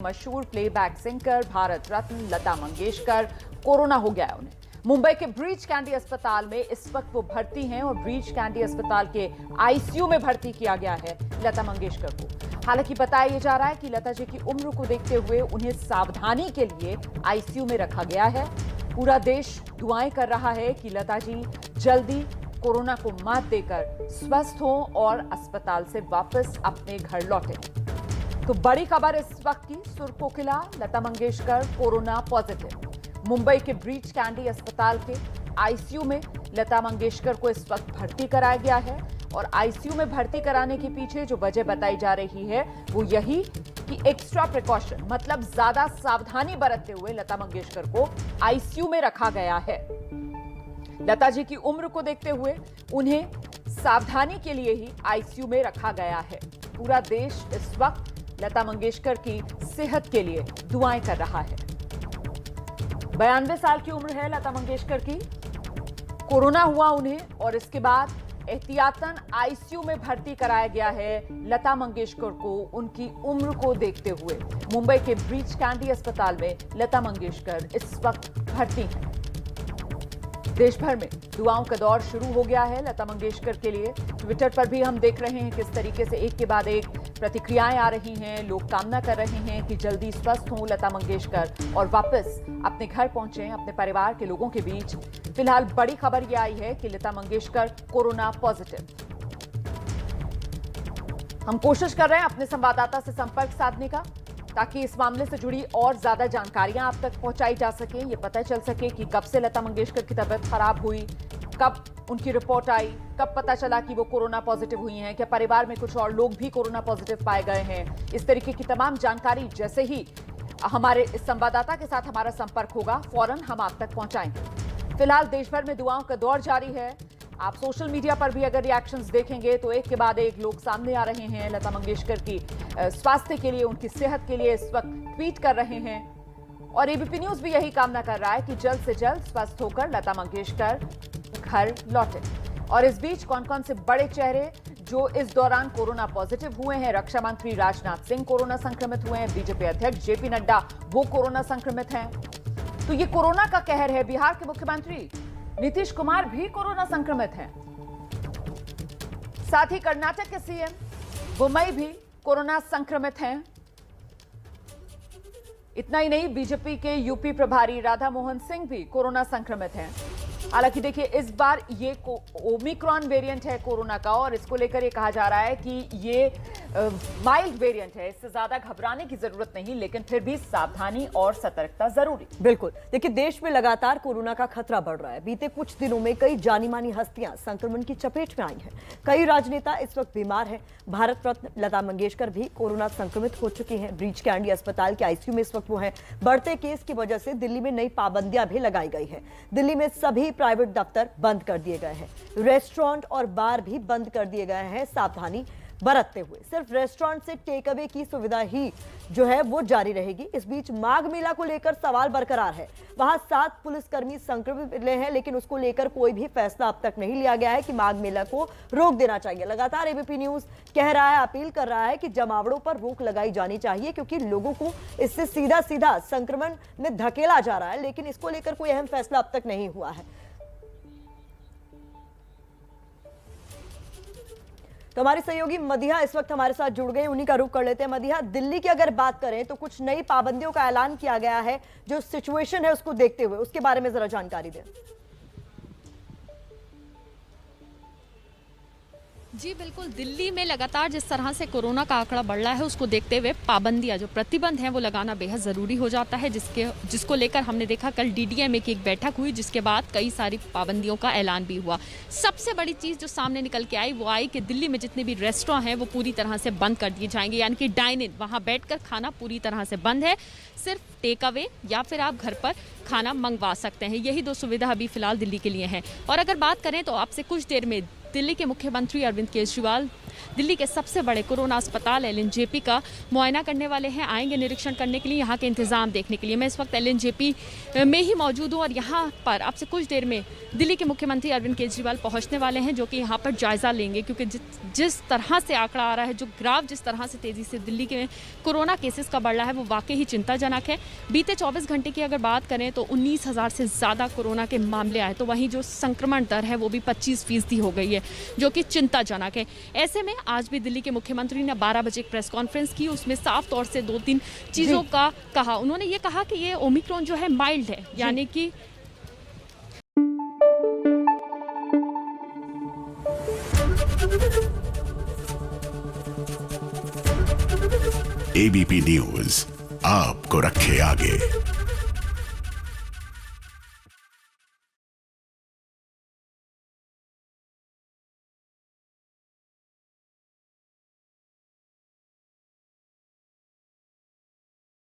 मशहूर playback singer Bharat Ratna Lata Mangeshkar corona हो गया है उन्हें। मुंबई के ब्रीच कैंडी अस्पताल में इस वक्त वो भर्ती हैं और ब्रीच कैंडी अस्पताल के आईसीयू में भर्ती किया गया है लता मंगेशकर को। हालांकि बताया जा रहा है कि लता जी की उम्र को देखते हुए उन्हें सावधानी के लिए आईसीयू में रखा गया है। पूरा देश दुआएं कर रहा है कि लता जी जल्दी कोरोना को मात देकर स्वस्थ हों और अस्पताल से वापस अपने घर लौटें। तो बड़ी खबर इस वक्त की सुर्खियों खिला, लता मंगेशकर कोरोना पॉजिटिव। मुंबई के ब्रीच कैंडी अस्पताल के आईसीयू में लता मंगेशकर को इस वक्त भर्ती कराया गया है और आईसीयू में भर्ती कराने के पीछे जो वजह बताई जा रही है वो यही कि एक्स्ट्रा प्रिकॉशन मतलब ज्यादा सावधानी बरतते हुए लता मंगेशकर को आईसीयू में रखा गया है। लता जी की उम्र को देखते हुए उन्हें सावधानी के लिए ही आईसीयू में रखा गया है। पूरा देश इस वक्त लता मंगेशकर की सेहत के लिए दुआएं कर रहा है। 92 साल की उम्र है लता मंगेशकर की। कोरोना हुआ उन्हें और इसके बाद एहतियातन आईसीयू में भर्ती कराया गया है लता मंगेशकर को उनकी उम्र को देखते हुए। मुंबई के ब्रीच कैंडी अस्पताल में लता मंगेशकर इस वक्त भर्ती हैं। देश भर में दुआओं का दौर शुरू हो गया है लता मंगेशकर के लिए। ट्विटर पर भी हम देख रहे हैं किस तरीके से एक के बाद एक प्रतिक्रियाएं आ रही हैं। लोग कामना कर रहे हैं कि जल्दी स्वस्थ हों लता मंगेशकर और वापस अपने घर पहुंचें अपने परिवार के लोगों के बीच। फिलहाल बड़ी खबर यह आई है कि लता मंगेशकर कोरोना पॉजिटिव। हम कोशिश कर रहे हैं अपने संवाददाता से संपर्क साधने का ताकि इस मामले से जुड़ी और ज्यादा जानकारियां आप तक पहुंचाई जा सके, ये पता चल सके कि कब से लता मंगेशकर की तबीयत खराब हुई, कब उनकी रिपोर्ट आई, कब पता चला कि वो कोरोना पॉजिटिव हुई हैं, क्या परिवार में कुछ और लोग भी कोरोना पॉजिटिव पाए गए हैं। इस तरीके की तमाम जानकारी जैसे ही हमारे इस संवाददाता के साथ हमारा संपर्क होगा फौरन हम आप तक पहुंचाएंगे। फिलहाल देश भर में दुआओं का दौर जारी है। आप सोशल मीडिया पर भी अगर रिएक्शंस देखेंगे तो एक के बाद एक लोग सामने आ रहे हैं। लता मंगेशकर की स्वास्थ्य के लिए, उनकी सेहत के लिए इस वक्त ट्वीट कर रहे हैं और एबीपी न्यूज भी यही कामना कर रहा है कि जल्द से जल्द स्वस्थ होकर लता मंगेशकर घर लौटे। और इस बीच कौन कौन से बड़े चेहरे जो इस दौरान कोरोना पॉजिटिव हुए हैं। रक्षा मंत्री राजनाथ सिंह कोरोना संक्रमित हुए हैं। बीजेपी अध्यक्ष जेपी नड्डा वो कोरोना संक्रमित हैं। तो ये कोरोना का कहर है। बिहार के मुख्यमंत्री नीतीश कुमार भी कोरोना संक्रमित हैं। साथ ही कर्नाटक के सीएम बुम्मई भी कोरोना संक्रमित हैं। इतना ही नहीं, बीजेपी के यूपी प्रभारी राधा मोहन सिंह भी कोरोना संक्रमित हैं। हालांकि देखिए इस बार ये ओमिक्रॉन वेरिएंट है कोरोना का और इसको लेकर ये कहा जा रहा है कि ये माइल्ड वेरिएंट है, इससे ज्यादा घबराने की जरूरत नहीं, लेकिन फिर भी सावधानी और सतर्कता जरूरी। बिल्कुल। देखिए देश में लगातार कोरोना का खतरा बढ़ रहा है। बीते कुछ दिनों में कई जानी मानी हस्तियां संक्रमण की चपेट में आई हैं। कई राजनेता इस वक्त बीमार हैं। भारत रत्न लता मंगेशकर भी कोरोना संक्रमित हो चुकी हैं। ब्रीच कैंडी अस्पताल के आईसीयू में इस वक्त वो हैं। बढ़ते केस की वजह से दिल्ली में नई पाबंदियां भी लगाई गई है। दिल्ली में सभी प्राइवेट दफ्तर बंद कर दिए गए हैं। रेस्टोरेंट और बार भी बंद कर दिए गए हैं सावधानी बरतते हुए। सिर्फ रेस्टोरेंट से टेक अवे की सुविधा ही जो है वो जारी रहेगी। इस बीच माघ मेला को लेकर सवाल बरकरार है। वहां 7 पुलिसकर्मी संक्रमित मिले हैं, लेकिन उसको लेकर कोई भी फैसला अब तक नहीं लिया गया है कि माघ मेला को रोक देना चाहिए। लगातार एबीपी न्यूज कह रहा है, अपील कर रहा है कि जमावड़ों पर रोक लगाई जानी चाहिए क्योंकि लोगों को इससे सीधा सीधा संक्रमण में धकेला जा रहा है, लेकिन इसको लेकर कोई अहम फैसला अब तक नहीं हुआ है। तो हमारी सहयोगी मदिहा इस वक्त हमारे साथ जुड़ गए, उन्हीं का रुख कर लेते हैं। मदिहा, दिल्ली की अगर बात करें तो कुछ नई पाबंदियों का ऐलान किया गया है। जो सिचुएशन है उसको देखते हुए उसके बारे में जरा जानकारी दें। जी बिल्कुल, दिल्ली में लगातार जिस तरह से कोरोना का आंकड़ा बढ़ रहा है उसको देखते हुए पाबंदियां, जो प्रतिबंध हैं वो लगाना बेहद ज़रूरी हो जाता है, जिसको लेकर हमने देखा कल डीडीएमए की एक बैठक हुई जिसके बाद कई सारी पाबंदियों का ऐलान भी हुआ। सबसे बड़ी चीज़ जो सामने निकल के आई वो आई कि दिल्ली में जितने भी रेस्टोरेंट हैं वो पूरी तरह से बंद कर दिए जाएंगे, यानी कि डाइन इन, वहाँ बैठकर खाना पूरी तरह से बंद है। सिर्फ टेक अवे या फिर आप घर पर खाना मंगवा सकते हैं। यही 2 सुविधा अभी फिलहाल दिल्ली के लिए हैं। और अगर बात करें तो आपसे कुछ देर में दिल्ली के मुख्यमंत्री अरविंद केजरीवाल दिल्ली के सबसे बड़े कोरोना अस्पताल LNJP का मुआयना करने वाले हैं, आएंगे निरीक्षण करने के लिए, यहाँ के इंतजाम देखने के लिए। मैं इस वक्त LNJP में ही मौजूद हूँ और यहाँ पर अब से कुछ देर में दिल्ली के मुख्यमंत्री अरविंद केजरीवाल पहुँचने वाले हैं, जो कि यहाँ पर जायजा लेंगे, क्योंकि जिस तरह से आंकड़ा आ रहा है, जो ग्राफ जिस तरह से तेजी से दिल्ली के कोरोना केसेस का बढ़ रहा है, वो वाकई ही चिंताजनक है। बीते 24 घंटे की अगर बात करें तो 19,000 से ज़्यादा कोरोना के मामले आए, तो वहीं जो संक्रमण दर है वो भी 25% हो गई है, जो कि चिंताजनक है। ऐसे में आज भी दिल्ली के मुख्यमंत्री ने 12 बजे एक प्रेस कॉन्फ्रेंस की, उसमें साफ तौर से 2-3 चीज़ों का कहा। उन्होंने ये कहा कि ये ओमिक्रॉन जो है माइल्ड है, यानी कि ABP न्यूज आपको रखे आगे।